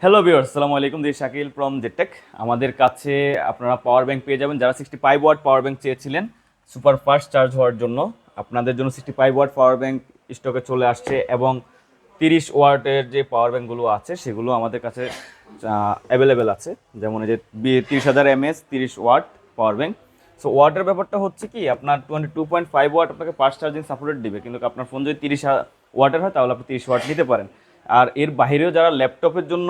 Hello viewers, আসসালামু আলাইকুম। This Shakil from জেটেক। আমাদের কাছে আপনারা পাওয়ার ব্যাংক পেয়ে যাবেন। যারা 65 ওয়াট পাওয়ার ব্যাংক চেয়েছিলেন সুপার ফাস্ট চার্জ হওয়ার জন্য, আপনাদের জন্য 65 ওয়াট পাওয়ার ব্যাংক স্টকে চলে আসছে এবং 30 ওয়াটের যে পাওয়ার ব্যাংকগুলো আছে সেগুলো আমাদের কাছে অ্যাভেলেবেল আছে। যেমন এই যে 30,000 mAh 30 watt power bank. So ওয়াটের ব্যাপারটা হচ্ছে কি, আপনার 22.5 ওয়াট আপনাকে ফাস্ট চার্জিং সাপোর্টেড দিবে, কিন্তু আপনার ফোন যদি 30 ওয়াটের হয় তাহলে আপনি 30 ওয়াট নিতে পারেন। আর এর বাইরেও যারা ল্যাপটপের জন্য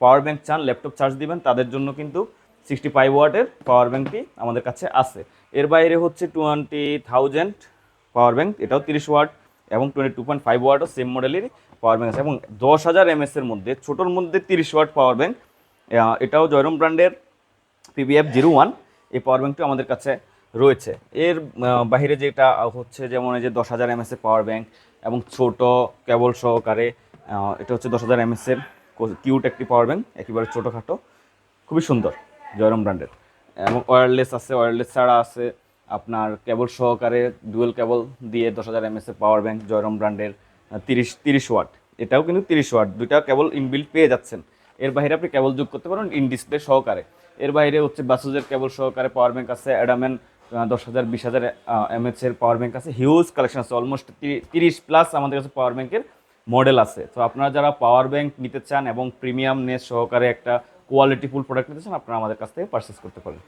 পাওয়ার ব্যাংক চান, ল্যাপটপ চার্জ দিবেন, তাদের জন্য কিন্তু 65 ওয়াটের পাওয়ার ব্যাংকটি আমাদের কাছে আছে। এর বাইরে হচ্ছে 20,000 পাওয়ার ব্যাংক, এটাও 30 ওয়াট, এবং 22.5 ওয়াটও সেম মডেলেরই পাওয়ার ব্যাংক আছে। এবং 10,000 mAh-এর মধ্যে ছোটোর মধ্যে 30 ওয়াট পাওয়ার ব্যাংক, এটাও জয়রম ব্র্যান্ডের PBF01, এই পাওয়ার ব্যাংকটি আমাদের কাছে রয়েছে। এর বাইরে যেটা হচ্ছে, যেমন এই যে 10,000 mAh পাওয়ার ব্যাংক এবং ছোট কেবল সহকারে, এটা হচ্ছে 10,000 mAh কিউট একটি পাওয়ার ব্যাংক, একেবারে ছোটোখাটো, খুবই সুন্দর, জয়রম ব্র্যান্ডের। এবং ওয়্যারলেস আছে, ওয়্যারলেস ছাড়া আছে, আপনার কেবল সহকারে ডুয়েল কেবল দিয়ে 10,000 mAh পাওয়ার ব্যাংক জয়রম ব্র্যান্ডের 30 ওয়াট। এটাও কিন্তু 30 ওয়াট, দুইটা কেবল ইনবিল্ট পেয়ে যাচ্ছেন। এর বাইরে আপনি কেবল যোগ করতে পারেন ইন ডিসপ্লে সহকারে। এর বাইরে হচ্ছে বাসুজের কেবল সহকারে পাওয়ার ব্যাংক আছে, অ্যাডামেন 10,000 20,000 mAh পাওয়ার ব্যাংক আছে, হিউজ কালেকশন আছে, অলমোস্ট 30+ আমাদের কাছে পাওয়ার ব্যাংকের মডেল আছে। তো আপনারা যারা পাওয়ার ব্যাংক নিতে চান এবং প্রিমিয়াম নেস সহকারে একটা কোয়ালিটিফুল প্রোডাক্ট নিতে চান, আপনারা আমাদের কাছ থেকে পারচেস করতে পারেন।